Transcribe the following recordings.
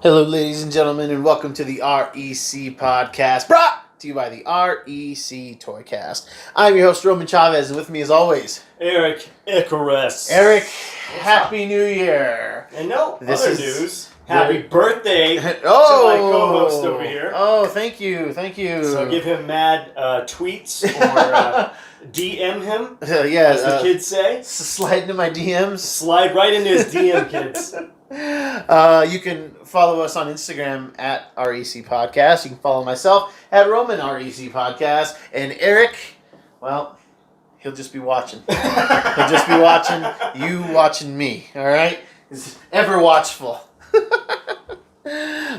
Hello, ladies and gentlemen, and welcome to the REC podcast, brought to you by the REC Toycast. I'm your host, Roman Chavez, and with me, as always, Eric Icarus. Eric, Happy New Year. And other news. Happy birthday to my co-host over here. Oh, thank you. So give him mad tweets or DM him, as the kids say. Slide into my DMs. Slide right into his DM, kids. You can follow us on Instagram at REC Podcast. You can follow myself at Roman REC Podcast. And Eric, well, he'll just be watching. He'll just be watching you watching me, all right? He's ever watchful.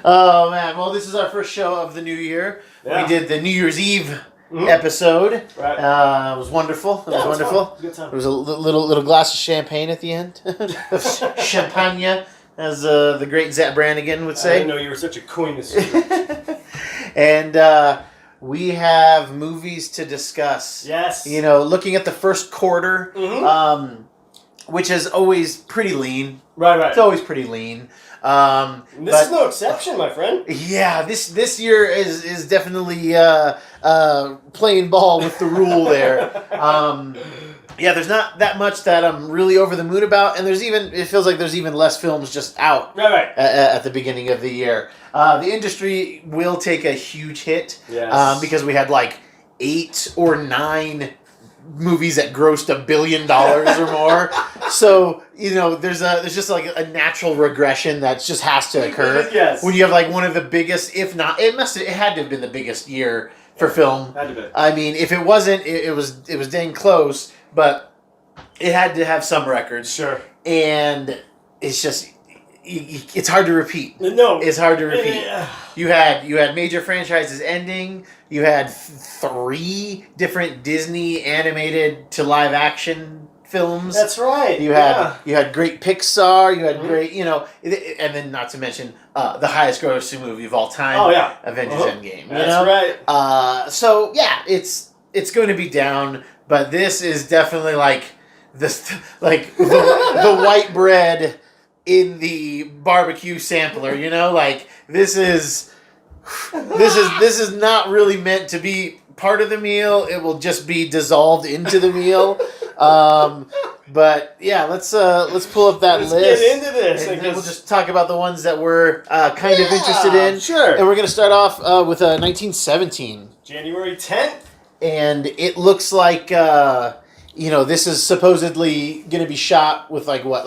Oh, man. Well, this is our first show of the new year. Yeah. We did the New Year's Eve episode. Right. It was wonderful. It was wonderful. Fun. Good time. There was a little glass of champagne at the end. Champagne, as the great Zach Brannigan would say. I didn't know you were such a coin this year. And we have movies to discuss. Yes. You know, looking at the first quarter, which is always pretty lean. Right. It's always pretty lean. This is no exception, my friend. Yeah, this year is definitely playing ball with the rule there. Yeah, there's not that much that I'm really over the moon about, and it feels like there's even less films just out at the beginning of the year. The industry will take a huge hit because we had like 8 or 9 movies that grossed $1 billion or more. So, you know, there's just like a natural regression that just has to occur. Yes. When you have like one of the biggest, if not, it had to have been the biggest year for film. Had to be. I mean, if it wasn't, it was dang close, but it had to have some records. Sure. And it's just, it's hard to repeat. No. It's hard to repeat. You had major franchises ending. You had 3 different Disney animated to live action films. That's right. You had great Pixar. You had great, and then not to mention the highest grossing movie of all time. Oh yeah, Avengers Endgame. That's right. So yeah, it's going to be down, but this is definitely like this, like the white bread in the barbecue sampler. You know, like this is not really meant to be part of the meal. It will just be dissolved into the meal. But yeah, let's pull up that list. Let's get into this. And then we'll just talk about the ones that we're kind of interested in. Sure. And we're going to start off with 1917. January 10th. And it looks like this is supposedly going to be shot with like one.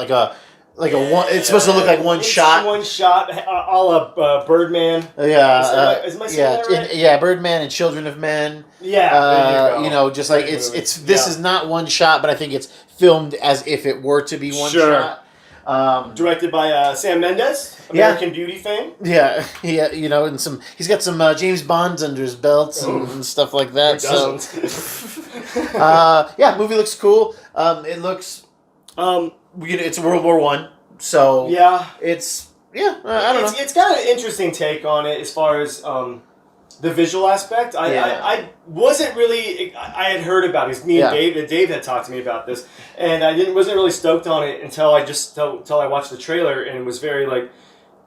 It's supposed to look like one shot. One shot, a la Birdman. Yeah. Is my saying that right? Birdman and Children of Men. Yeah. There you go. Just like it's this is not one shot, but I think it's filmed as if it were to be one shot. Directed by Sam Mendes, American Beauty fame. Yeah, and he's got some James Bonds under his belt and stuff like that. Who doesn't? Movie looks cool. It looks. It's World War I, so it's I don't know. It's got an interesting take on it as far as the visual aspect. I wasn't really. I had heard about it. It's me and Dave. Dave had talked to me about this, and I wasn't really stoked on it until I watched the trailer, and it was very like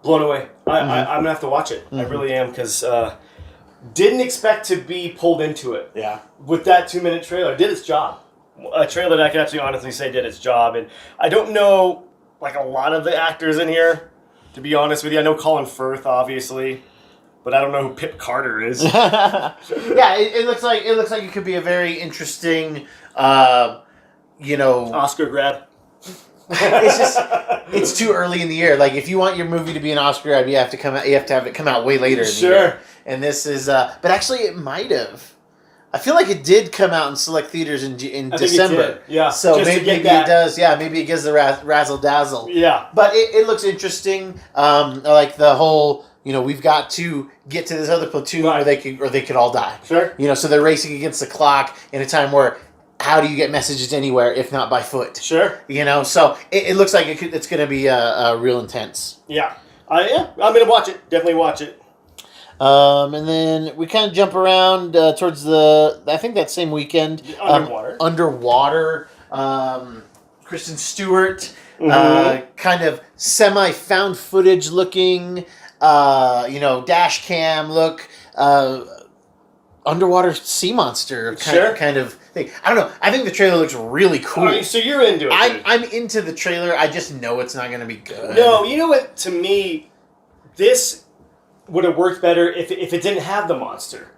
blown away. I'm gonna have to watch it. I really am, because didn't expect to be pulled into it. Yeah, with that 2-minute trailer, it did its job. A trailer that I can actually honestly say did its job, and I don't know like a lot of the actors in here, to be honest with you. I know Colin Firth, obviously, but I don't know who Pip Carter is. Yeah, it looks like it could be a very interesting, Oscar grab. It's too early in the year. Like if you want your movie to be an Oscar grab, you have to have it come out way later in the year. And this is, but actually it might have. I feel like it did come out in select theaters in December. It did. Yeah. So maybe it does. Yeah, maybe it gives the razzle dazzle. Yeah. But it looks interesting. Like the whole, we've got to get to this other platoon or they could all die. Sure. So they're racing against the clock in a time where how do you get messages anywhere if not by foot? Sure. So it looks like it's going to be real intense. Yeah. I'm going to watch it. Definitely watch it. And then we kind of jump around towards I think that same weekend. Underwater. Kristen Stewart, kind of semi-found footage looking dash cam look, underwater sea monster kind of thing. I don't know. I think the trailer looks really cool. Right, so you're into it. I'm into the trailer. I just know it's not going to be good. No, you know what? To me, this would have worked better if it didn't have the monster.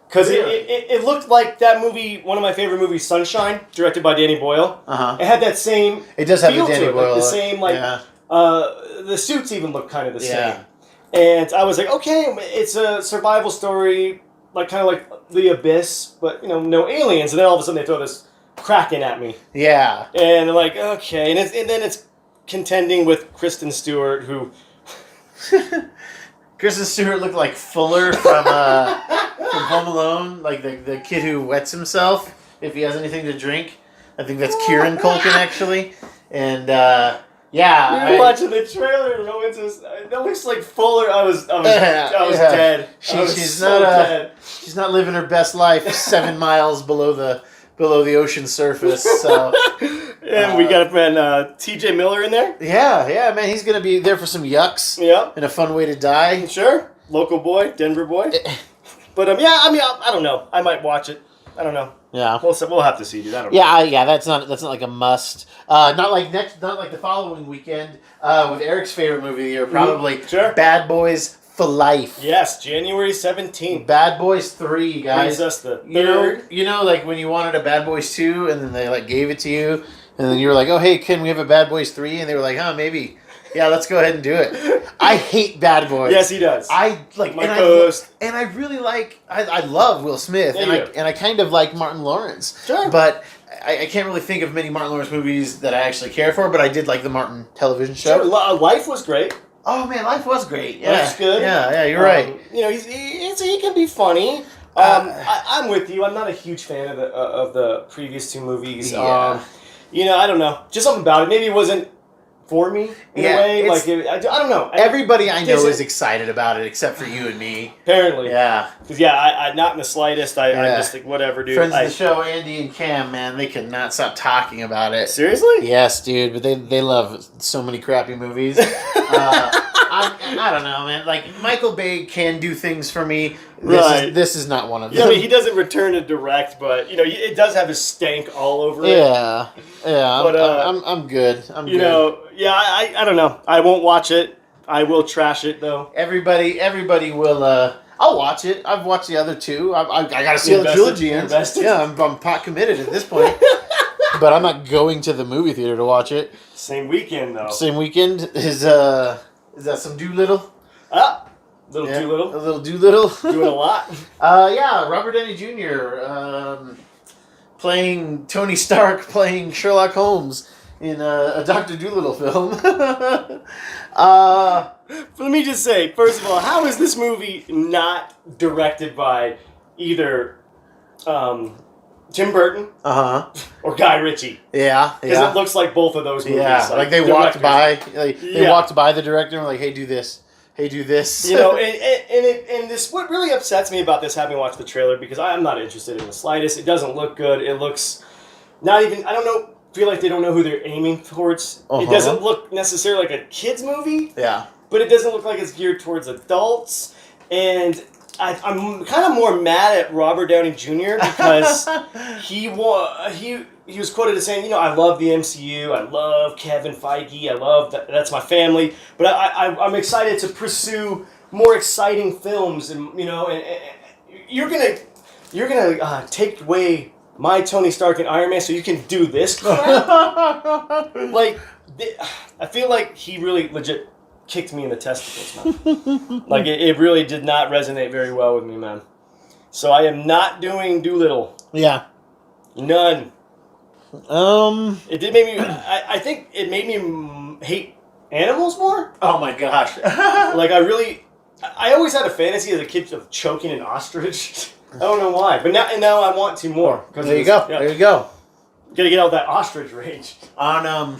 Because it looked like that movie, one of my favorite movies, Sunshine, directed by Danny Boyle. Uh-huh. It had that same. It does have the Danny to it, Boyle. Like the same, like yeah. The suits even look kind of the Yeah. same. And I was like, okay, it's a survival story, like kind of like The Abyss, but no aliens. And then all of a sudden they throw this Kraken at me. Yeah. And they're like, okay, and then it's contending with Kristen Stewart, who. Kristen Stewart looked like Fuller from Home Alone, like the kid who wets himself if he has anything to drink. I think that's Kieran Culkin actually, and We were watching the trailer and that looks like Fuller. I was dead. She's not living her best life 7 miles below the ocean surface. So. And we got a friend T.J. Miller in there. Yeah, man, he's gonna be there for some yucks. Yeah, and a fun way to die. Sure, local boy, Denver boy. But I don't know. I might watch it. I don't know. Yeah, we'll have to see, dude. I don't know. Yeah. That's not like a must. Not like the following weekend with Eric's favorite movie of the year, probably. Sure. Bad Boys for Life. Yes, January 17th. Bad Boys 3, guys. Brings us the third. You know, like when you wanted a Bad Boys 2, and then they like gave it to you. And then you were like, oh, hey, can we have a Bad Boys 3? And they were like, maybe. Yeah, let's go ahead and do it. I hate Bad Boys. Yes, he does. I like my co-host. And I really like, I love Will Smith. Yeah, and I kind of like Martin Lawrence. Sure. But I can't really think of many Martin Lawrence movies that I actually care for, but I did like the Martin television show. Sure. Life was great. Oh, man, Life was great. Yeah. Life's good. Yeah, you're right. He can be funny. I'm with you. I'm not a huge fan of the previous two movies. Yeah. I don't know. Just something about it. Maybe it wasn't for me in a way. Like I don't know. Everybody I know is excited about it except for you and me. Apparently. Yeah. Because I not in the slightest. I just think whatever, dude. Friends of the show, Andy and Cam, man, they cannot stop talking about it. Seriously? Yes, dude. But they love so many crappy movies. I don't know, man. Like Michael Bay can do things for me. This is not one of them. Yeah, he doesn't return to direct, but it does have his stank all over it. Yeah. But I'm good. I'm good. I don't know. I won't watch it. I will trash it though. Everybody will. I'll watch it. I've watched the other two. I got to see the trilogy. Yeah, I'm pot committed at this point. But I'm not going to the movie theater to watch it. Same weekend though. Same weekend is that some Doolittle? Doolittle. A little Doolittle. Doing a lot. Robert Downey Jr. Playing Tony Stark, playing Sherlock Holmes in a Dr. Doolittle film. Let me just say, first of all, how is this movie not directed by either Tim Burton or Guy Ritchie? Yeah. Because it looks like both of those movies. Yeah, like they walked by. They walked by the director and were like, "Hey, do this. Hey, do this." And this what really upsets me about this, having watched the trailer, because I'm not interested in the slightest. It doesn't look good. It looks not even. I don't know. Feel like they don't know who they're aiming towards. It doesn't look necessarily like a kids movie. Yeah. But it doesn't look like it's geared towards adults, and I'm kind of more mad at Robert Downey Jr. because he was quoted as saying, I love the MCU, I love Kevin Feige, I love that's my family, but I'm excited to pursue more exciting films, and and you're gonna take away my Tony Stark and Iron Man so you can do this crap. I feel like he really legit kicked me in the testicles, man. Like it really did not resonate very well with me, man. So I am not doing Doolittle. Yeah. None. It did make me. I think it made me hate animals more. Oh my gosh. Like I always had a fantasy as a kid of choking an ostrich. I don't know why, but now I want to more. There you go. Yeah. There you go. Gotta get out that ostrich rage. On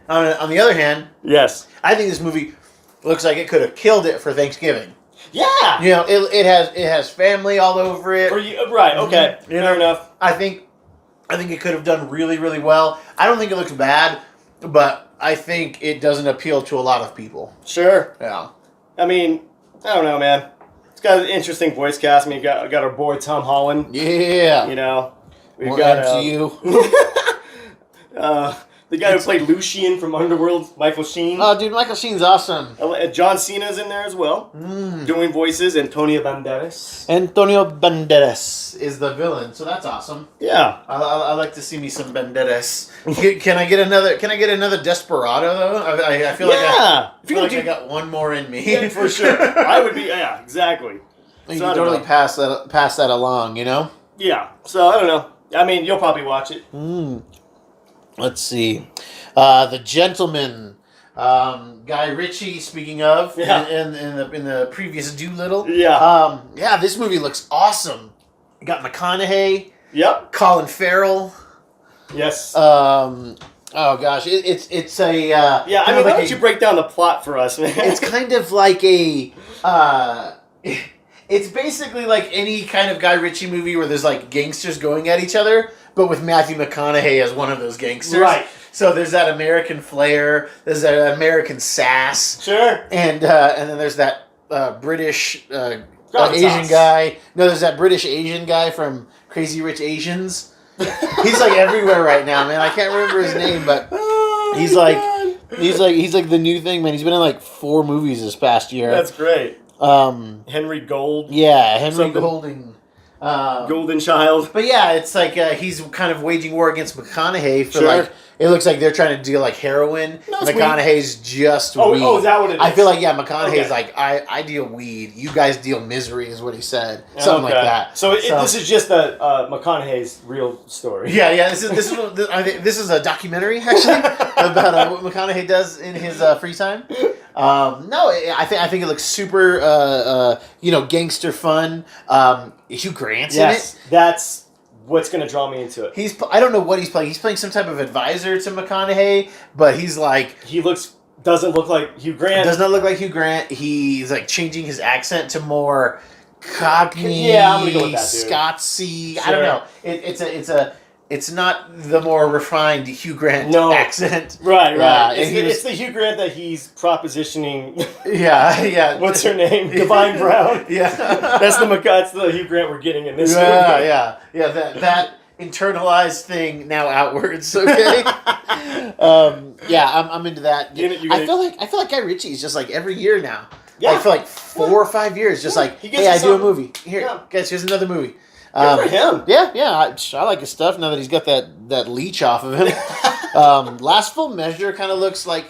the other hand, yes, I think this movie looks like it could have killed it for Thanksgiving. Yeah. It has family all over it. Right. Okay. Fair enough. I think it could have done really, really well. I don't think it looks bad, but I think it doesn't appeal to a lot of people. Sure. Yeah. I mean, I don't know, man. It's got an interesting voice cast. I mean, got our boy Tom Holland. Yeah. You know, we've More got MCU. the guy who played Lucian from Underworld, Michael Sheen. Oh, dude, Michael Sheen's awesome. John Cena's in there as well, doing voices. Antonio Banderas. Antonio Banderas is the villain, so that's awesome. Yeah, I like to see me some Banderas. Can I get another? Can I get another Desperado though? I feel like I got one more in me. Yeah, for sure. I would be. Yeah, exactly. You can totally pass that along, you know. Yeah. So I don't know. I mean, you'll probably watch it. Let's see. The Gentleman. Guy Ritchie, speaking of, in the previous Doolittle. Yeah. Yeah, this movie looks awesome. You got McConaughey. Yep. Colin Farrell. Yes. Oh gosh, it's a yeah. I mean, why don't you break down the plot for us, man? It's kind of like a it's basically like any kind of Guy Ritchie movie where there's like gangsters going at each other, but with Matthew McConaughey as one of those gangsters. Right. So there's that American flair, there's that American sass, Sure. and then there's that British Asian Gravitas. guy. No, there's that British Asian guy from Crazy Rich Asians. He's like everywhere right now, man. I can't remember his name, but he's like the new thing, man. He's been in like 4 movies this past year. That's great. Henry Gold. Yeah, Henry Something. Golding. Golden Child. But yeah, it's like he's kind of waging war against McConaughey for Sure. like. It looks like they're trying to deal like heroin. No, McConaughey's just weed. Oh, is that what it is? I feel like McConaughey's Okay. like I deal weed. You guys deal misery, is what he said. Something like that. So this is just McConaughey's real story. Yeah. This is a documentary actually about what McConaughey does in his free time. No, I think it looks super gangster fun. Hugh Grant's in it. That's what's going to draw me into it. I don't know what he's playing. He's playing some type of advisor to McConaughey, but he's like Doesn't look like Hugh Grant. Does not look like Hugh Grant. He's like changing his accent to more Cockney, Yeah, I'm gonna go with that, dude. Scotsy. Sure. I don't know. It's not the more refined Hugh Grant accent. Right. Yeah, It's the Hugh Grant that he's propositioning. Yeah. What's her name? Divine Brown. Yeah. That's the Hugh Grant we're getting in this movie. Yeah. That internalized thing now outwards. Okay. I'm into that. I feel like Guy Ritchie is just like every year now. Yeah. Like for like 4 or 5 years, just like, He gets hey, I us do a something. movie. Here, Yeah. guys, here's another movie. Good for him. Yeah. I like his stuff now that he's got that leech off of him. Last Full Measure kind of looks like,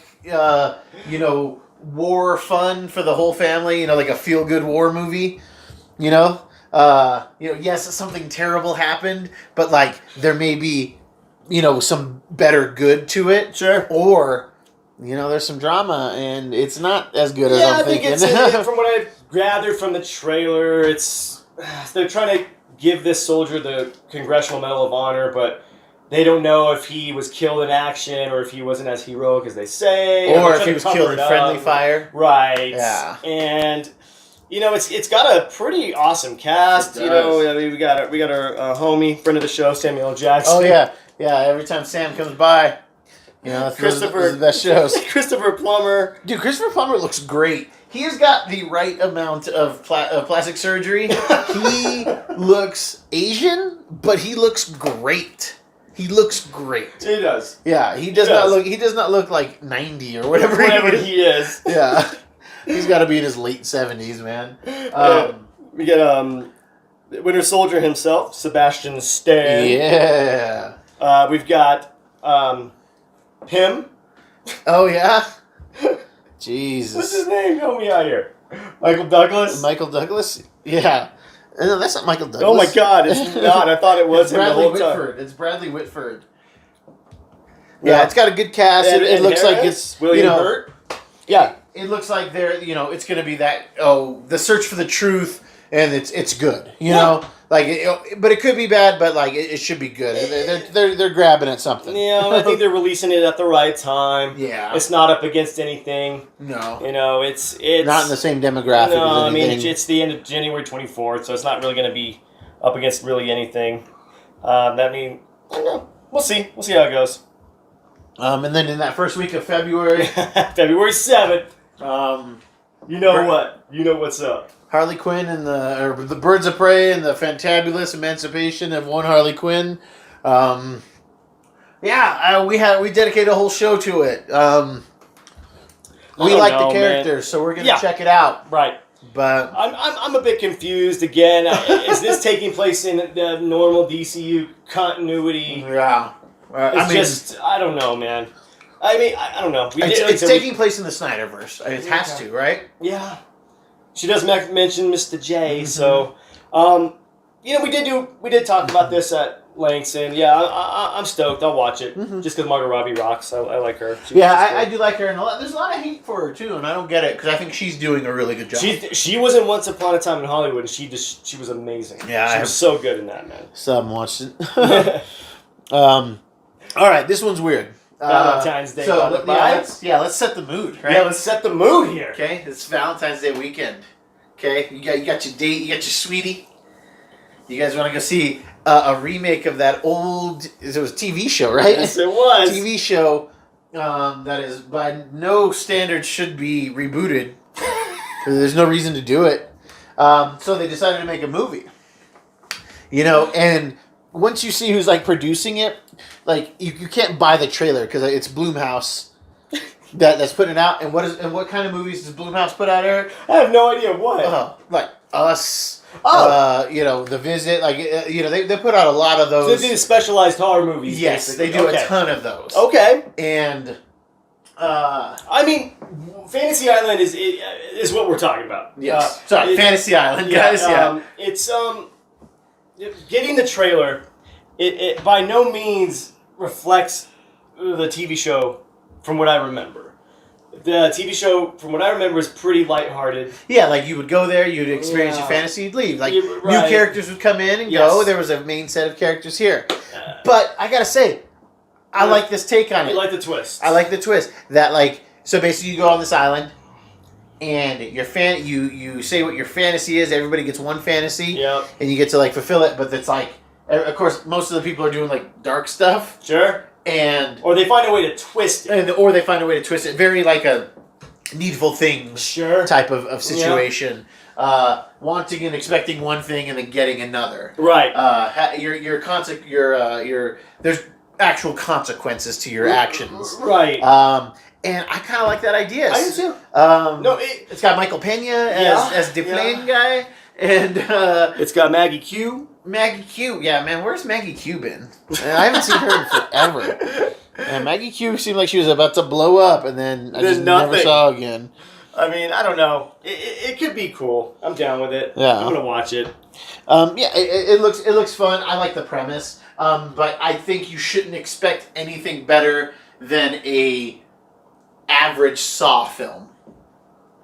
war fun for the whole family. Like a feel good war movie. Yes, something terrible happened, but like there may be, some better good to it. Sure. Or, there's some drama and it's not as good as I'm thinking. From what I gathered from the trailer, they're trying to give this soldier the Congressional Medal of Honor, but they don't know if he was killed in action or if he wasn't as heroic as they say. Or if he was killed in friendly fire. Right. Yeah. And it's got a pretty awesome cast. It does. We got our homie, friend of the show, Samuel L. Jackson. Oh yeah. Every time Sam comes by, that's Christopher, the best shows. Christopher Plummer. Dude, Christopher Plummer looks great. He has got the right amount of plastic surgery. He looks Asian, but he looks great. He looks great. He does. Yeah, he does not look like 90 or whatever he is. Yeah. He's got to be in his late 70s, man. We get Winter Soldier himself, Sebastian Stan. Yeah. We've got him. Oh, yeah? Jesus. What's his name? Help me out here. Michael Douglas? Michael Douglas? Yeah. No, that's not Michael Douglas. Oh my God, it's not. I thought it was him the whole time. It's Bradley Whitford. Yeah, it's got a good cast. It looks like it's William Hurt. Yeah, it looks like it's going to be that the search for the truth, and it's good. You know, but it could be bad, but like it should be good. They're grabbing at something. Yeah, I think they're releasing it at the right time. Yeah, it's not up against anything. No, it's not in the same demographic. No, as anything. I mean it's the end of January 24th, so it's not really going to be up against really anything. We'll see. We'll see how it goes. And then in that first week of February, February 7th. You know what? You know what's up. Harley Quinn and the Birds of Prey and the Fantabulous Emancipation of one Harley Quinn. We dedicated a whole show to it. We like the characters, so we're gonna check it out. Right. But I'm a bit confused again. Is this taking place in the normal DCU continuity? Yeah. I don't know, man. I mean, I don't know. It's taking place in the Snyderverse. I mean, it has to, right? Yeah. She does mention Mr. J, so we did talk about this at length, and I'm stoked. I'll watch it just because Margot Robbie rocks. I like her. I do like her, and there's a lot of hate for her too, and I don't get it because I think she's doing a really good job. She was in Once Upon a Time in Hollywood, and she was amazing. Yeah, she was so good in that, man. So I haven't watched it. All right, this one's weird. Valentine's Day. So let's set the mood, right? Yeah, let's set the mood here. Okay, it's Valentine's Day weekend. Okay, you got your date, you got your sweetie. You guys want to go see a remake of that old? It was a TV show, right? Yes, it was. TV show that is by no standards should be rebooted. There's no reason to do it. So they decided to make a movie. And once you see who's like producing it, like you can't buy the trailer because it's Blumhouse that's putting it out. And what kind of movies does Blumhouse put out, Eric? I have no idea what. Like Us. The Visit. Like they put out a lot of those. So they do specialized horror movies. Yes, basically. they do a ton of those. Okay. And I mean, Fantasy Island is what we're talking about. Yes. Sorry, Fantasy Island, guys. It's getting the trailer. It by no means reflects the TV show from what I remember. The TV show, from what I remember, is pretty lighthearted. Yeah, like you would go there, you'd experience your fantasy, you'd leave. Like new characters would come in and go. There was a main set of characters here. But I gotta say, I like this take on it. You like the twist. I like the twist. That so basically you go on this island, and you say what your fantasy is. Everybody gets one fantasy. Yep. And you get to fulfill it, but it's of course, most of the people are doing dark stuff. Sure. Or they find a way to twist it. Or they find a way to twist it. Very like a Needful Things type of situation. Yeah. Wanting and expecting one thing and then getting another. Right. There's actual consequences to your actions. Right. And I kind of like that idea. I do too. It's got Michael Pena as Deplane guy. And it's got Maggie Q. Maggie Q, yeah, man, where's Maggie Q been? I haven't seen her in forever. And Maggie Q seemed like she was about to blow up, and then I just never saw again. I mean, I don't know. It could be cool. I'm down with it. Yeah, I'm gonna watch it. It looks fun. I like the premise, but I think you shouldn't expect anything better than a average Saw film.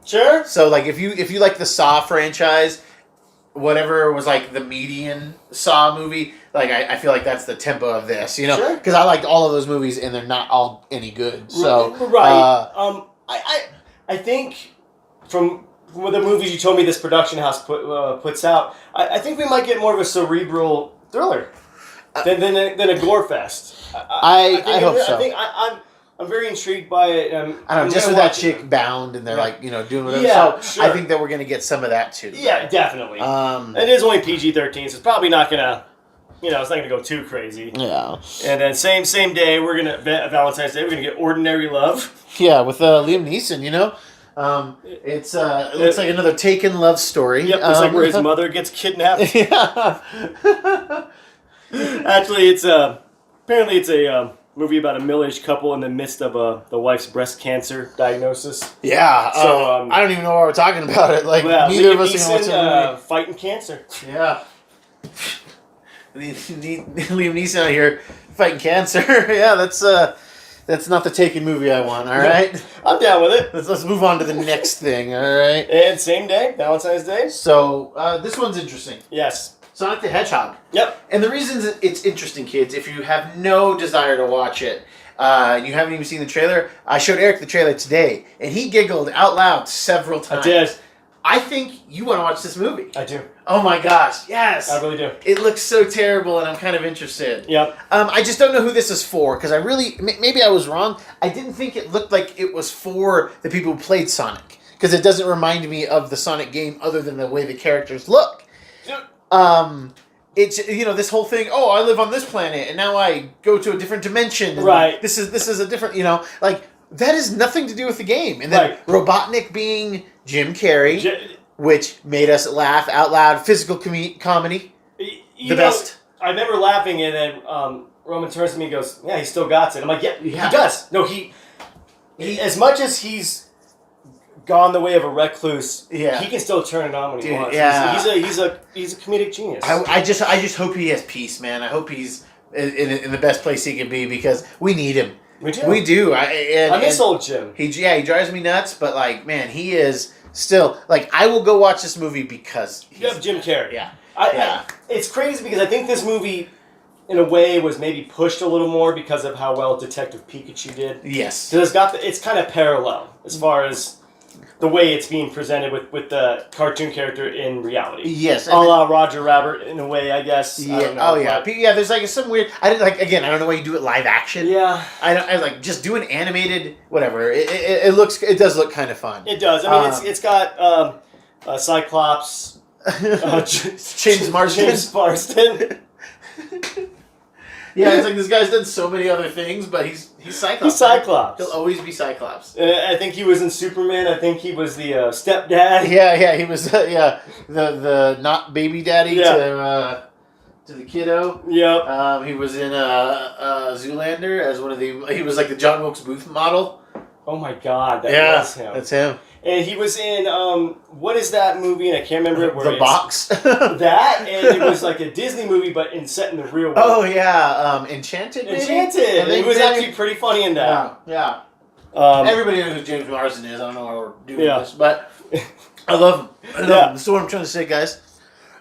Sure. So if you like the Saw franchise. Whatever was the median Saw movie, I feel like that's the tempo of this, Sure. Because I liked all of those movies and they're not all any good. So right. I think from the movies you told me this production house puts out, I think we might get more of a cerebral thriller than a gore fest. I hope so. I think I'm very intrigued by it. I don't know, just with that chick bound and they're doing whatever. Yeah, so I think that we're going to get some of that too. Yeah, definitely. It is only PG-13, so it's probably not going to, it's not going to go too crazy. Yeah. And then same day, we're going to, Valentine's Day, we're going to get Ordinary Love. Yeah, with Liam Neeson, it looks like another Taken love story. Yep, looks like where his mother gets kidnapped. Yeah. Actually, apparently it's a movie about a middle-aged couple in the midst of the wife's breast cancer diagnosis. Yeah. So I don't even know why we're talking about it. Neither of us are going to watch it. Fighting cancer. Yeah. Liam Neeson out here fighting cancer. Yeah, that's not the Taken movie I want. All right. I'm down with it. Let's move on to the next thing. All right. And same day, Valentine's Day. So this one's interesting. Yes. Sonic the Hedgehog. Yep. And the reason it's interesting, kids, if you have no desire to watch it, and you haven't even seen the trailer, I showed Eric the trailer today, and he giggled out loud several times. I did. I think you want to watch this movie. I do. Oh my gosh, yes. I really do. It looks so terrible, and I'm kind of interested. Yep. I just don't know who this is for, because maybe I was wrong. I didn't think it looked like it was for the people who played Sonic. because it doesn't remind me of the Sonic game other than the way the characters look. It's this whole thing. Oh, I live on this planet, and now I go to a different dimension. And right. This is a different. Like that has nothing to do with the game. And then Robotnik being Jim Carrey, which made us laugh out loud. Physical comedy, the best. I remember laughing, and then Roman turns to me and goes, "Yeah, he still got it." I'm like, "Yeah, he does." No, he as much as he's gone the way of a recluse, he can still turn it on when he wants. Yeah. He's a comedic genius. I just hope he has peace, man. I hope he's in the best place he can be because we need him. We do. I miss old Jim. He drives me nuts, but like, man, he is still like. I will go watch this movie because you have Jim Carrey. Yeah, it's crazy because I think this movie, in a way, was maybe pushed a little more because of how well Detective Pikachu did. Yes, because it's kind of parallel as far as the way it's being presented with the cartoon character in reality. Yes. A la Roger Rabbit in a way, I guess. Yeah. I don't know, There's like some weird. I don't know why you do it live action. Yeah. I like just do an animated whatever. It does look kind of fun. It does. I mean, it's got Cyclops, James Marsden. James Marsden. Yeah, it's like this guy's done so many other things, but he's Cyclops. He's Cyclops. He'll always be Cyclops. I think he was in Superman. I think he was the stepdad. Yeah, he was. The not baby daddy to the kiddo. Yep. He was in Zoolander as one of the. He was like the John Wilkes Booth model. Oh my God, that was him. That's him. And he was in what is that movie? And I can't remember it. The Box. That, and it was like a Disney movie, but set in the real world. Oh yeah, Enchanted. Maybe? Enchanted. And it was actually pretty funny in that. Yeah. Everybody knows who James Marsden is. I don't know why we're doing this, but I love him. That's what I'm trying to say, guys.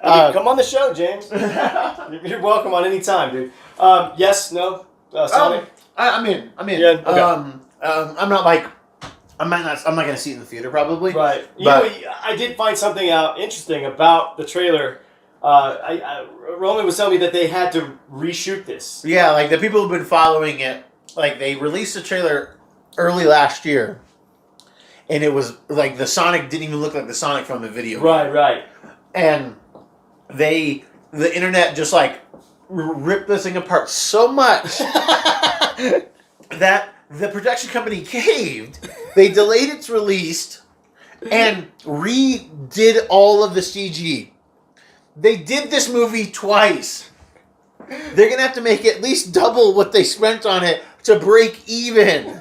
Come on the show, James. You're welcome on any time, dude. Yes, no, Sonic. I'm in. Yeah, okay. I'm not going to see it in the theater probably. Right. I did find something out interesting about the trailer. Roman was telling me that they had to reshoot this. Yeah, like the people who've been following it, like they released the trailer early last year, and it was like the Sonic didn't even look like the Sonic from the video. Right. And the internet just like ripped this thing apart so much that the production company caved. They delayed its release and redid all of the CG. They did this movie twice. They're going to have to make at least double what they spent on it to break even.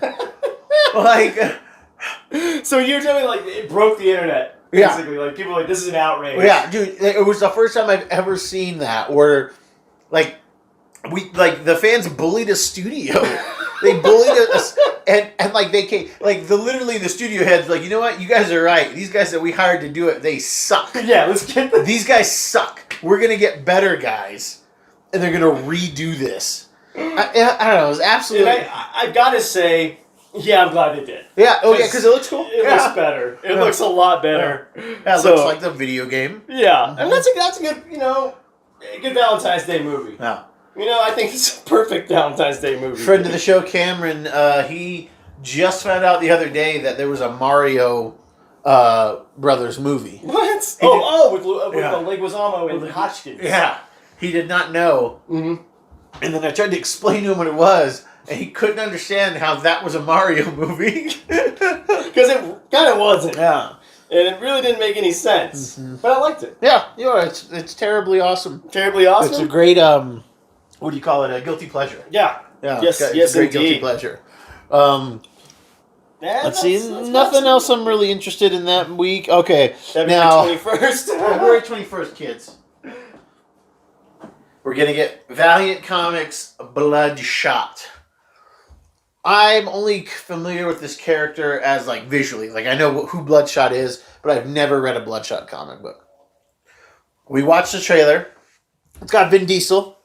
So you're telling me like it broke the internet. Basically, like people are like, this is an outrage. Yeah, dude, it was the first time I've ever seen that where the fans bullied a studio. They bullied us, and like they came, like literally the studio heads like, you know what, you guys are right. These guys that we hired to do it, they suck. Yeah, let's get them. These guys suck. We're gonna get better guys, and they're gonna redo this. I don't know. It was absolutely. I've got to say, yeah, I'm glad they did. Yeah. Oh yeah, because it looks cool. It looks better. It looks a lot better. Yeah, it looks like the video game. Yeah, and that's a good a good Valentine's Day movie. Yeah. I think it's a perfect Valentine's Day movie. Friend of the show, Cameron, he just found out the other day that there was a Mario Brothers movie. What? With Leguizamo and Hotchkiss. Yeah. He did not know. Mm-hmm. And then I tried to explain to him what it was, and he couldn't understand how that was a Mario movie. Because it kind of wasn't. Yeah. And it really didn't make any sense. Mm-hmm. But I liked it. Yeah, it's terribly awesome. Terribly awesome? It's a great, what do you call it? A guilty pleasure. Yeah. Yes, it's a great guilty pleasure. Let's see. Nothing else I'm really interested in that week. Okay. February 21st. February 21st, kids. We're going to get Valiant Comics Bloodshot. I'm only familiar with this character as, like, visually. Like, I know who Bloodshot is, but I've never read a Bloodshot comic book. We watched the trailer. It's got Vin Diesel,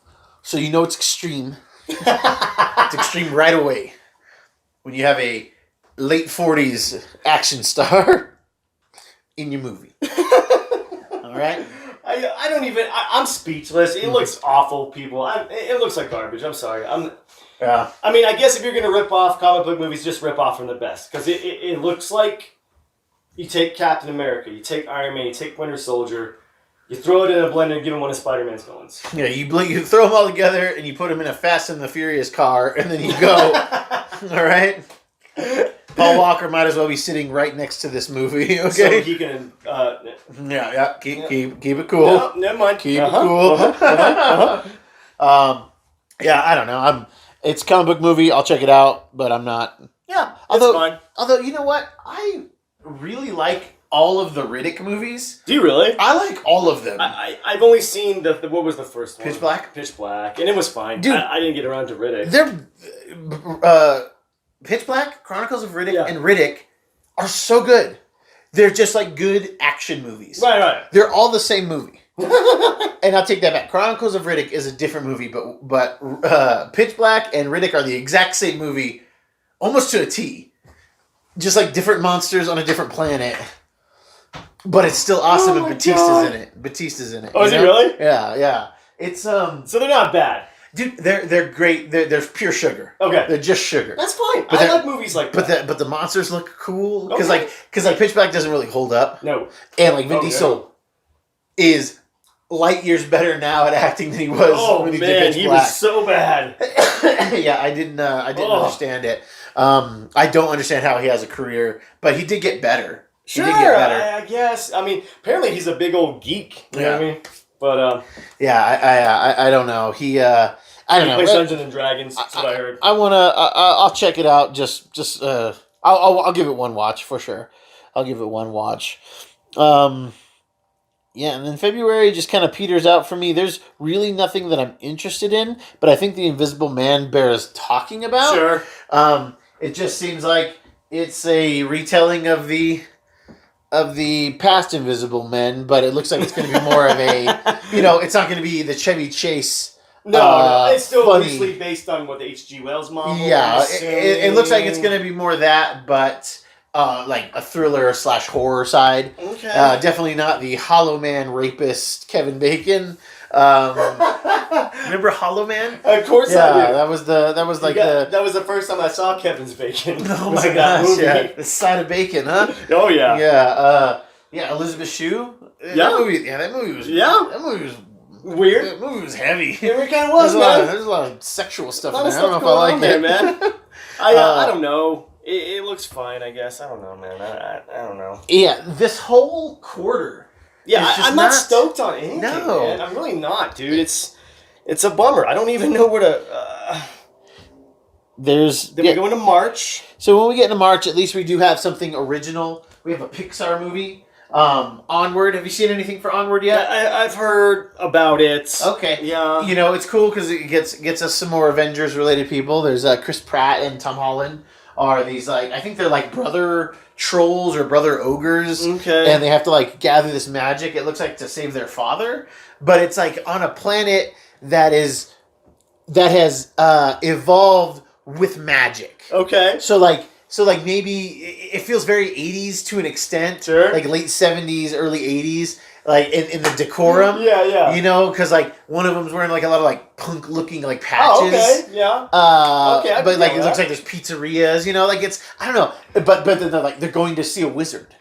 so you know it's extreme. It's extreme right away. When you have a late 40s action star in your movie. All right? I'm speechless. It looks awful, people. It looks like garbage. I'm sorry. Yeah. I mean, I guess if you're going to rip off comic book movies, just rip off from the best. Because it looks like you take Captain America, you take Iron Man, you take Winter Soldier, you throw it in a blender and give him one of Spider-Man's villains. Yeah, you throw them all together and you put them in a Fast and the Furious car, and then you go. All right. Paul Walker might as well be sitting right next to this movie. Okay. So he can. Keep it cool. No, never mind. Keep it cool. Yeah, I don't know. It's a comic book movie. I'll check it out, but I'm not. Yeah, it's fine. Although you know what, I really like all of the Riddick movies. Do you really? I like all of them. I've only seen the what was the first one? Pitch Black. Pitch Black, and it was fine. Dude, I didn't get around to Riddick. They're Pitch Black, Chronicles of Riddick, and Riddick are so good. They're just like good action movies. Right. They're all the same movie. And I'll take that back. Chronicles of Riddick is a different movie, but Pitch Black and Riddick are the exact same movie, almost to a T. Just like different monsters on a different planet. But it's still awesome, and Batista's in it. Oh, is he really? Yeah. It's So they're not bad. Dude, they're great. They're pure sugar. Okay, they're just sugar. That's fine. I like movies like that. But the monsters look cool because like Pitch Black doesn't really hold up. No, and like Vin Diesel is light years better now at acting than he was when he did Pitch Black. He was so bad. Yeah, I didn't understand it. I don't understand how he has a career, but he did get better. Sure, he did get better. I guess. I mean, apparently he's a big old geek. You know what I mean? But yeah, I don't know. I don't know. He plays Dungeons and Dragons. That's what I heard. I'll check it out. I'll give it one watch for sure. I'll give it one watch. Yeah, and then February just kind of peters out for me. There's really nothing that I'm interested in, but I think The Invisible Man bears talking about. Sure. It just seems like it's a retelling of the past Invisible Men, but it looks like it's going to be more of a, it's not going to be the Chevy Chase. No, it's still loosely based on what the H.G. Wells model. Yeah, it looks like it's going to be more that, but like a thriller / horror side. Okay. Definitely not the Hollow Man rapist Kevin Bacon. Remember Hollow Man? Of course I do. That was the first time I saw Kevin's Bacon. Oh my gosh, yeah. The side of bacon, huh? Oh yeah. Yeah, Elizabeth Shue. Yeah. That movie was weird. That movie was heavy. It kind of was, man. There's a lot of sexual stuff in there. there. I don't know if I like it, man. I don't know. It looks fine, I guess. I don't know, man. I don't know. Yeah, this whole quarter. Yeah, I'm not stoked on anything, man. I'm really not, dude. It's a bummer. I don't even know where to... we go into March. So when we get into March, at least we do have something original. We have a Pixar movie. Onward. Have you seen anything for Onward yet? I've heard about it. Okay. Yeah. It's cool because it gets us some more Avengers related people. There's Chris Pratt and Tom Holland are these I think they're like brother trolls or brother ogres. Okay. And they have to gather this magic. It looks like to save their father, but it's on a planet that has evolved with magic. Okay. So maybe it feels very 80s to an extent. Sure. Like late 70s, early 80s. Like in the decorum. Yeah. Because one of them's wearing a lot of punk looking patches. Oh, okay. Yeah. Okay. But it looks like there's pizzerias. it's I don't know. But then they're going to see a wizard.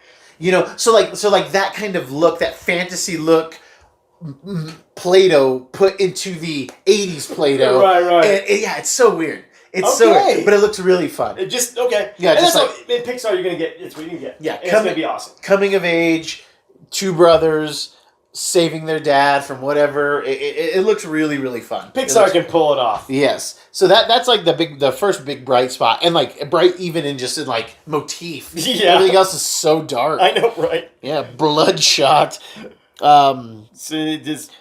So that kind of look, that fantasy look, Play-Doh put into the 80s Play-Doh. Right. And it's so weird. It's so weird, but it looks really fun. It just okay. Yeah, and just in Pixar you're gonna get. It's what you can get. Yeah, it's gonna be awesome. Coming of age, two brothers saving their dad from whatever. It looks really, really fun. Pixar can pull it off. Yes. So that's the first big bright spot, and bright even in just in motif. Yeah. Everything else is so dark. I know, right? Yeah, bloodshot. So it just.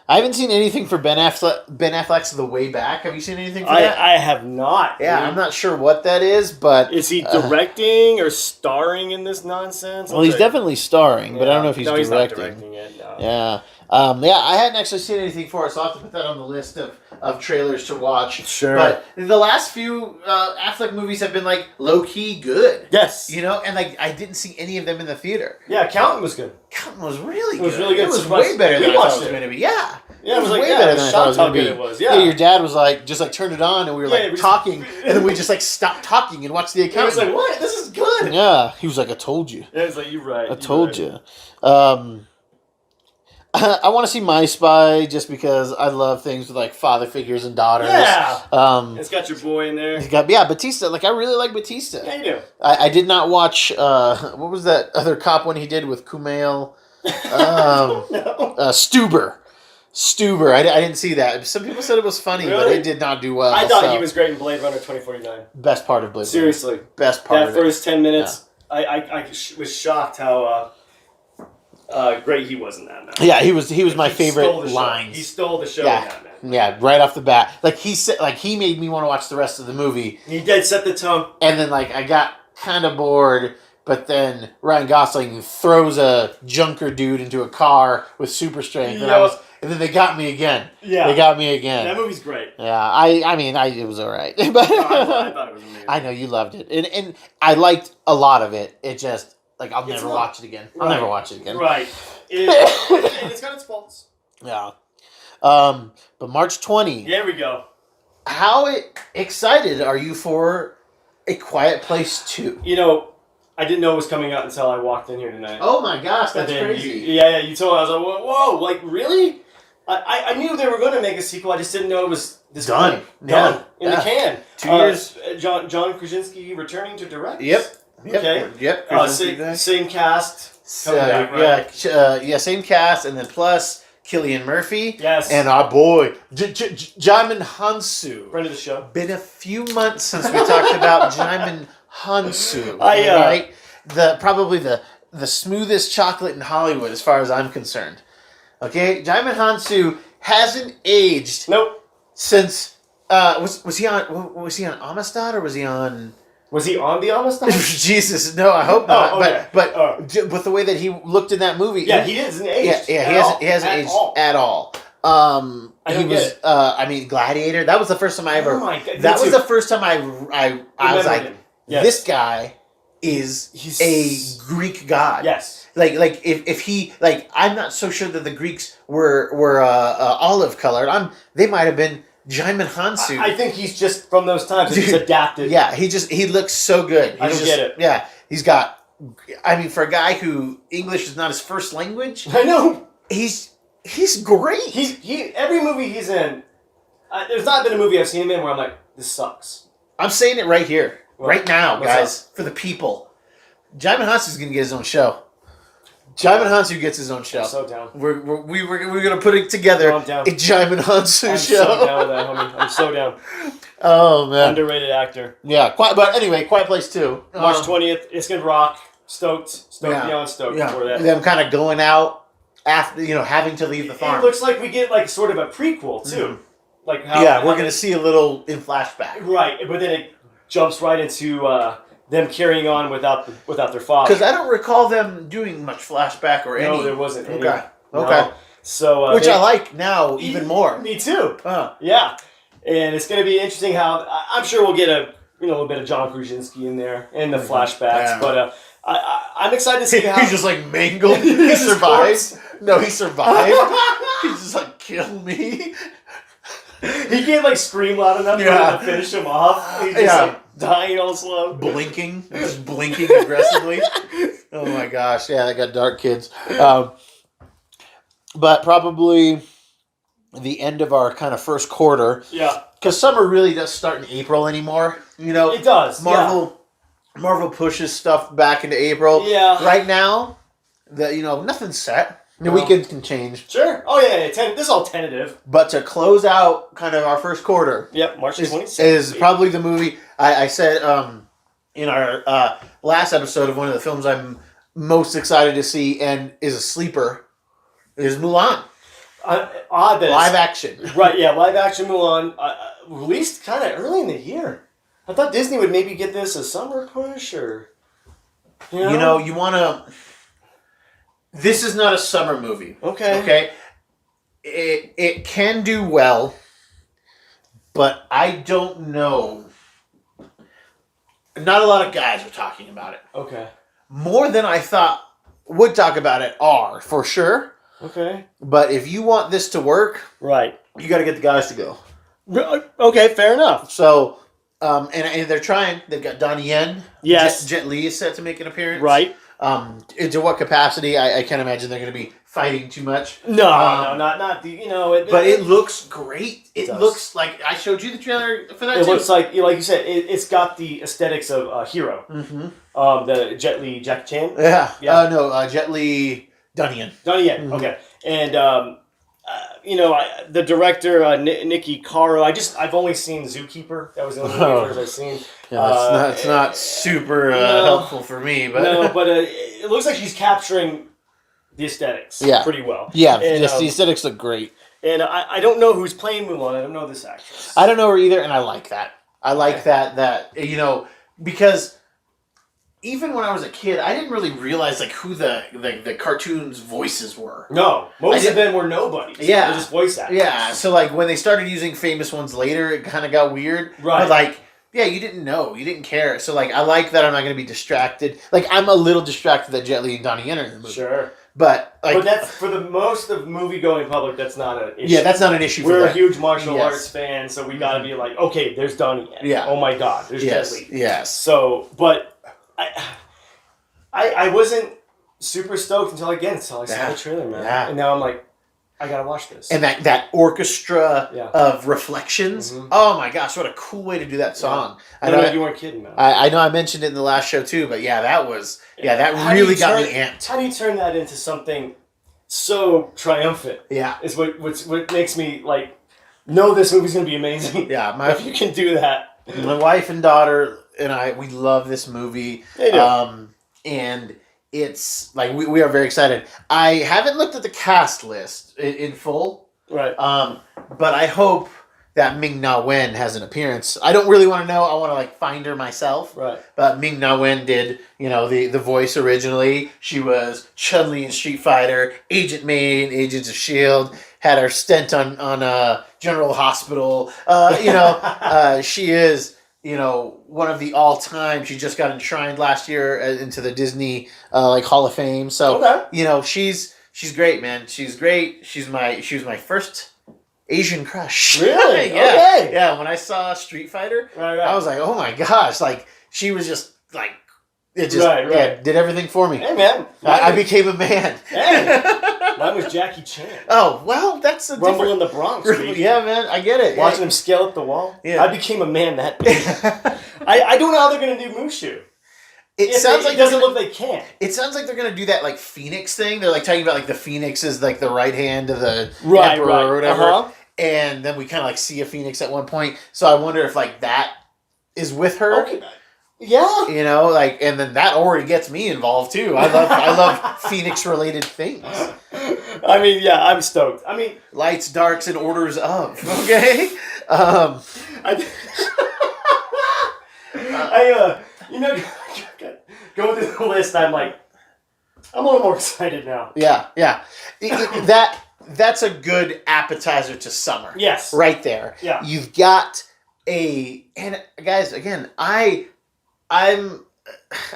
I haven't seen anything for Ben Affleck's The Way Back. Have you seen anything for that? I have not. Yeah, I'm not sure what that is, but... Is he directing or starring in this nonsense? Well, he's definitely starring, but I don't know if he's directing. He's not directing it, no. Yeah. I hadn't actually seen anything for it, so I'll have to put that on the list of trailers to watch. Sure. But the last few Affleck movies have been, low-key good. Yes. And, I didn't see any of them in the theater. Yeah, Accountant was good. Accountant was really good. It was really good. It was way better than I thought it was going to be. Yeah. Yeah, it was like, way yeah, better I than I was thought it was shocked how going to be. good it was. Yeah. Your dad was like, just like turned it on, and we were Yeah, like we just- talking, and then we just like stopped talking and watched the I account. was like, what? This is good. Yeah, he was like, I told you. Yeah, it's like, you're right. I told you. I want to see My Spy just because I love things with like father figures and daughters. Yeah. It's got your boy in there. Batista. Like I really like Batista. Yeah, you do. I did not watch what was that other cop one he did with Kumail? No. Stuber. I didn't see that. Some people said it was funny, but Really? it did not do well. I thought he was great in Blade Runner 2049. best part of Blade. Seriously. Runner. Best part That of first 10 minutes, I was shocked how great he was in that, man. Yeah, he was my He favorite stole the show. lines. He stole the show Yeah. in that, man. Yeah, right off the bat. Like he said, like he made me want to watch the rest of the movie. He did set the tone. And then like I got kind of bored, but then Ryan Gosling throws a junker dude into a car with super strength, and then they got me again. Yeah. They got me again. That movie's great. Yeah, I mean, it was all right. But No, I thought it was amazing. I know you loved it, and I liked a lot of it. It just like I'll never watch it again. I'll never watch it again. Right. And it's got its faults. Yeah. But March 20. There we go. How excited are you for A Quiet Place 2? You know, I didn't know it was coming out until I walked in here tonight. Oh my gosh, that's And then crazy. You told me. I was like, whoa, like really? I knew they were going to make a sequel. I just didn't know it was this Done. quick. Done. In the can. 2 years. John Krasinski returning to direct. Yep. Okay. Yep. Same cast. So, Coming back, right? same cast, and then plus Cillian Murphy. Yes. And our boy, Jaimin Hansu. Friend of the show. Been a few months since we talked about Jaimin Hansu. Right? Probably the smoothest chocolate in Hollywood as far as I'm concerned. Okay? Jaimin Hansu hasn't aged Nope. since was he on Amistad or was he on Was he on the Amistad? Jesus, no, I hope not. Okay. But the way that he looked in that movie, Yeah, he hasn't aged. he hasn't aged at all. I don't get it. I mean, Gladiator. That was the first time I ever. Oh my God, that me was too. the first time I was like, him. Yes. this guy is He's a Greek god. Yes. Like if he like, I'm not so sure that the Greeks were olive colored. They might have been Jaimin Hansu. I think he's just from those times. He's adapted. Yeah, he looks so good. I don't get it. Yeah, he's got. I mean, for a guy who English is not his first language, I know. he's great. He every movie he's in. There's not been a movie I've seen him in where I'm like, this sucks. I'm saying it right here, right now, what's guys, for the people. Jaimin Hansu's gonna get his own show. Jaimin Hansu gets his own show. I'm so down. We're gonna put it together. No, I'm down. A Jaimin Hansu I'm show. so down with that, homie. I'm so down. Oh man. Underrated actor. Yeah. But anyway, Quiet Place 2. March 20th. It's gonna rock. Stoked Yeah. beyond stoked Yeah. for that. Them kind of going out after having to leave the farm. It looks like we get like sort of a prequel too. Mhm. Like how We're gonna see a little in flashback. right, but then it jumps right into them carrying on without their father. Because I don't recall them doing much flashback or any. No, there wasn't any. Okay. No. Okay. So Which I like now even more. Me too. Huh. Yeah, and it's going to be interesting how I'm sure we'll get a little bit of John Krasinski in there in the flashbacks, Yeah. but I'm excited to see how He's just like mangled. He His survives. No, he survived. He's just like, kill me. he can't like scream loud enough Yeah. to finish him off. He's just Yeah. like dying all slow. Blinking. Just blinking aggressively. Oh my gosh. Yeah, they got dark kids. But probably the end of our kind of first quarter. Yeah, Because summer really does start in April anymore. it does. Marvel pushes stuff back into April. Yeah. Right now, nothing's set. The No. weekends can change. Sure. Oh yeah. This is all tentative. But to close out kind of our first quarter Yep. March 26th is probably the movie I said in our last episode of one of the films I'm most excited to see and is a sleeper is Mulan. Odd that Live action. Right, yeah, live action Mulan released kind of early in the year. I thought Disney would maybe get this a summer push or You want to. This is not a summer movie. Okay. Okay. It can do well, but I don't know. Not a lot of guys are talking about it. Okay. More than I thought would talk about it are, for sure. Okay. But if you want this to work, Right. you got to get the guys to go. Okay, fair enough. So, and they're trying. They've got Donnie Yen. Yes. Jet Li is set to make an appearance. Right. Into what capacity? I can't imagine they're going to be fighting too much. No, not the, you know. But it looks great. It does. looks like I showed you the trailer for that. It too. looks like you said, it's got the aesthetics of Hero. Mm-hmm. The Jet Li, Jackie Chan. Yeah. Yeah. No, Jet Li, Donnie Yen. Donnie Yen. Mm-hmm. Okay. And the director Nikki Caro. I've only seen Zookeeper. That was the only movie I've seen. Yeah, it's not super helpful for me, but no, but it looks like she's capturing the aesthetics pretty well. Yeah, and, the aesthetics look great. And I don't know who's playing Mulan. I don't know this actress. I don't know her either, and I like that. I like that because even when I was a kid, I didn't really realize like who the cartoons' voices were. No, most of them were nobodies. Yeah, they're just voice actors. Yeah, so like when they started using famous ones later, it kind of got weird. Right. But like, yeah, you didn't know, you didn't care. So like, I like that I'm not going to be distracted. Like, I'm a little distracted that Jet Li and Donnie Yen are in the movie. Sure. But like, but that's for the most of movie-going public. That's not an issue. Yeah, that's not an issue. We're for a huge martial arts fan, so we got to be like, okay, there's Donnie Yen. Yeah. Oh my God, there's Jet Li. Yes. So, but I wasn't super stoked until I saw the trailer, man. Yeah. And now I'm like, I gotta watch this. And that orchestra of reflections. Mm-hmm. Oh my gosh, what a cool way to do that song! Yeah. I know you weren't kidding, man. I know I mentioned it in the last show too, but yeah, that really got me amped. How do you turn that into something so triumphant? Yeah, is what makes me like know this movie's gonna be amazing. Yeah, if you can do that. My wife and daughter and we love this movie. They do. And it's like we are very excited. I haven't looked at the cast list in full, right? But I hope that Ming-Na Wen has an appearance. I don't really want to know. I want to like find her myself, right? But Ming-Na Wen did, the voice originally. She was Chun-Li in Street Fighter, Agent May in Agents of S.H.I.E.L.D., had her stint on General Hospital. She is. One of the all-time. She just got enshrined last year into the Disney Hall of Fame. So she's great, man. She's great. She was my first Asian crush. Really? Yeah. Okay. Yeah. When I saw Street Fighter, right. I was like, oh my gosh! Like she was just like it just did everything for me. Hey man, I became a man. Hey, mine was Jackie Chan. Oh well, that's a Rumble different... in the Bronx. Baby. Yeah, man, I get it. Watching him scale up the wall. Yeah. I became a man that day. I don't know how they're gonna do Mushu. It doesn't look like they can. It sounds like they're gonna do that like Phoenix thing. They're like talking about like the Phoenix is like the right hand of the emperor or whatever. Uh-huh. And then we kind of like see a Phoenix at one point. So I wonder if like that is with her. Okay. Yeah. And then that already gets me involved too. I love Phoenix related things. I mean, yeah, I'm stoked. I mean, lights, darks, and orders of. Okay. Going through the list, I'm a little more excited now. Yeah. That's a good appetizer to summer. Yes. Right there. Yeah. You've got and guys, again, I don't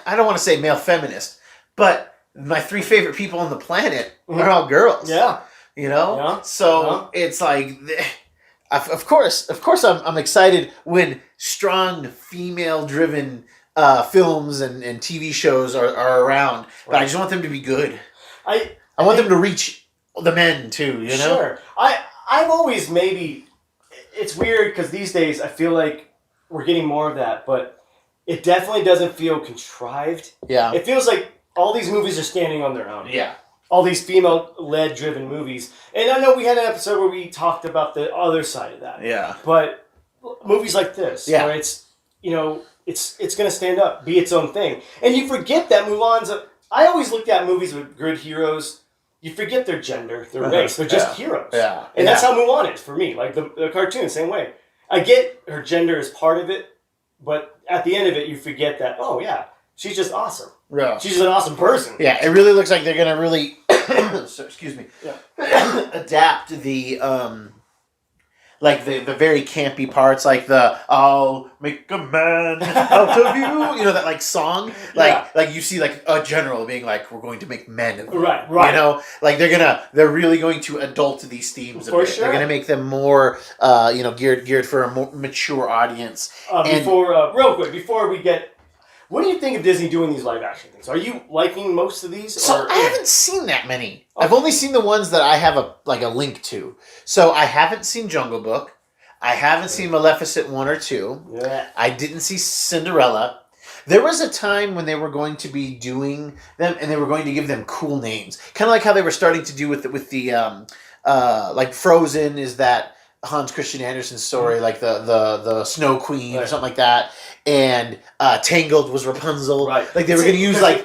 want to say male feminist, but my 3 favorite people on the planet are all girls. Yeah. Yeah. So it's like, of course I'm excited when strong female-driven films and TV shows are around, but I just want them to be good. I want them to reach the men too, Sure. I've always it's weird because these days I feel like we're getting more of that, but it definitely doesn't feel contrived. Yeah. It feels like all these movies are standing on their own. Yeah. All these female-led driven movies. And I know we had an episode where we talked about the other side of that. Yeah. But movies like this, where it's, it's going to stand up, be its own thing. And you forget that Mulan's I always looked at movies with good heroes. You forget their gender, their race. They're just heroes. Yeah. And that's how Mulan is for me. Like the cartoon, same way. I get her gender is part of it, but at the end of it, you forget that, oh, yeah, she's just awesome. Yeah. She's an awesome person. Yeah, it really looks like they're going to really, excuse me, adapt like the very campy parts, like the "I'll make a man out of you," that like song, like you see like a general being like, "We're going to make men of you," right, like they're really going to adult these themes. For sure. They're going to make them more, geared for a more mature audience. Real quick, before we get. What do you think of Disney doing these live action things? Are you liking most of these? So I haven't seen that many. Okay. I've only seen the ones that I have a link to. So I haven't seen Jungle Book. I haven't seen Maleficent 1 or 2. Yeah. I didn't see Cinderella. There was a time when they were going to be doing them and they were going to give them cool names. Kind of like how they were starting to do with the like Frozen is that Hans Christian Andersen story, like the Snow Queen or something like that, and Tangled was Rapunzel. Right. Like they were going to use they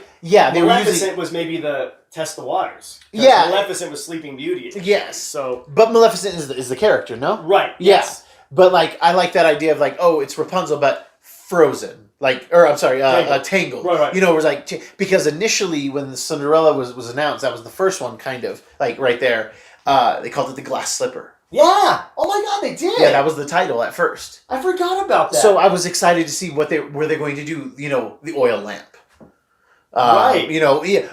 Maleficent was maybe the Test the Waters. Yeah. Maleficent was Sleeping Beauty. Yes. So, but Maleficent is the character, no? Right. Yeah. Yes. But like I like that idea of like, oh, it's Rapunzel, but Frozen. Tangled. Right. It was like because initially when the Cinderella was announced, that was the first one, kind of like right there. They called it the Glass Slipper. Yeah. Oh my God, they did. Yeah, that was the title at first. I forgot about that. So I was excited to see where they're going to do. The oil lamp. Right.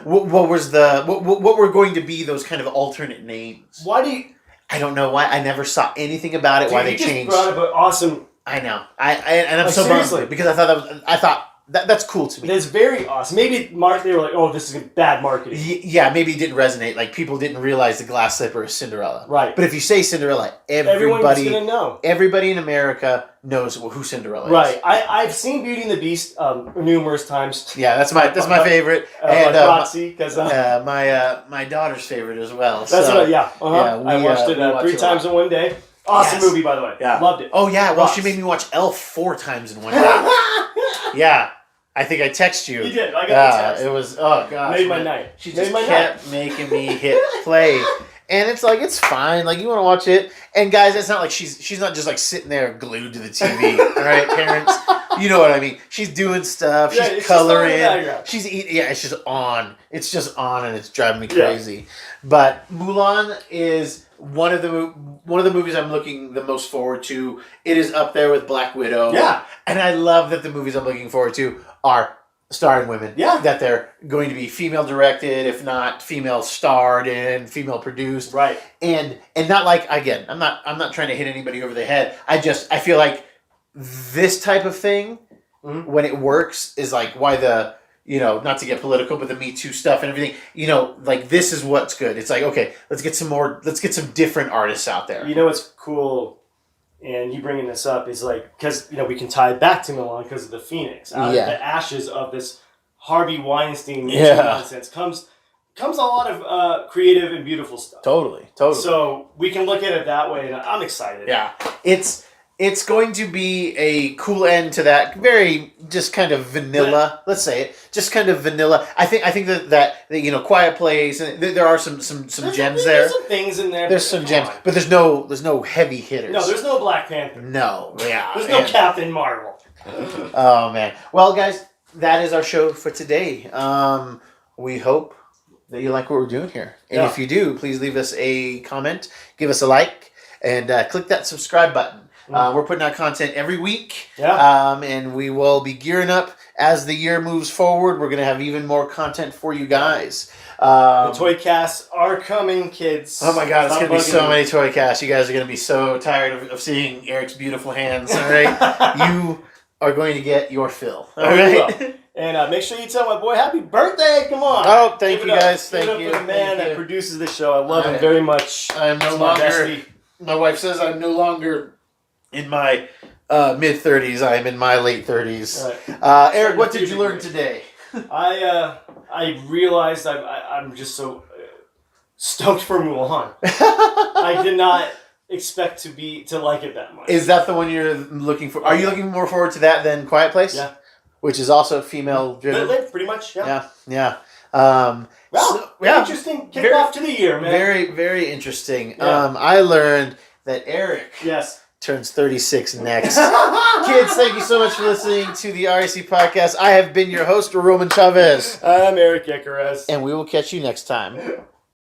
What was what were going to be those kind of alternate names? Why do you? I don't know why. I never saw anything about it. Dude, why they you just changed? brought up an awesome. I know. I'm so bummed because I thought that's cool to me. That's very awesome. Maybe they were like, oh, this is bad marketing. Yeah, maybe it didn't resonate. Like people didn't realize the Glass Slipper is Cinderella. Right. But if you say Cinderella, everyone's gonna know. Everybody in America knows who Cinderella is. Right. I've seen Beauty and the Beast numerous times. Yeah, that's my favorite. And Roxy, because my daughter's favorite as well. That's so, yeah. I watched it 3 times in one day. Awesome movie, by the way. Yeah. Loved it. Oh yeah. Well, she made me watch Elf 4 times in one day. Yeah. I think I texted you. You did. I got the text. It was, oh gosh. Made my night. She just kept making me hit play. And it's like, it's fine. Like, you want to watch it. And guys, it's not like she's not just like sitting there glued to the TV. All right, parents? You know what I mean. She's doing stuff. She's coloring. She's eating. Yeah, it's just on. It's just on and it's driving me crazy. Yeah. But Mulan is one of the movies I'm looking the most forward to. It is up there with Black Widow. Yeah. And I love that the movies I'm looking forward to are starring women. Yeah. That they're going to be female directed, if not female starred and female produced. Right. And not like, again, I'm not trying to hit anybody over the head. I feel like this type of thing, when it works, is like why the, not to get political, but the Me Too stuff and everything, like this is what's good. It's like, okay, let's get some different artists out there. You know what's cool? And you bringing this up is like, because, we can tie it back to Milan because of the Phoenix. Out of the ashes of this Harvey Weinstein nonsense comes a lot of creative and beautiful stuff. Totally. So we can look at it that way, and I'm excited. Yeah. It's going to be a cool end to that very just kind of vanilla. Let's say it, just kind of vanilla. I think that Quiet Place, and there are some gems there. There's some things in there. There's some gems, but there's no heavy hitters. No, there's no Black Panther. No, yeah. There's no Captain Marvel. Oh man. Well, guys, that is our show for today. We hope that you like what we're doing here, and if you do, please leave us a comment, give us a like, and click that subscribe button. We're putting out content every week, and we will be gearing up as the year moves forward. We're going to have even more content for you guys. The toy casts are coming, kids. Oh my God, it's going to be so many toy casts. You guys are going to be so tired of seeing Eric's beautiful hands. All right, you are going to get your fill. All right. And make sure you tell my boy happy birthday. Come on. Oh, thank you guys. Thank you. For the man that produces this show. I love him very much. I'm no longer. My wife says I'm no longer in my mid-30s. I am in my late 30s. Right. Eric, what did you learn today? I realized I'm just so stoked for Mulan. I did not expect to like it that much. Is that the one you're looking for? Are you looking more forward to that than Quiet Place? Yeah. Which is also female-driven? Pretty much, yeah. Yeah. Interesting kickoff to the year, man. Very, very interesting. Yeah. I learned that Eric turns 36 next. Kids, thank you so much for listening to the RAC Podcast. I have been your host, Roman Chavez. I'm Erik Ekarez. And we will catch you next time.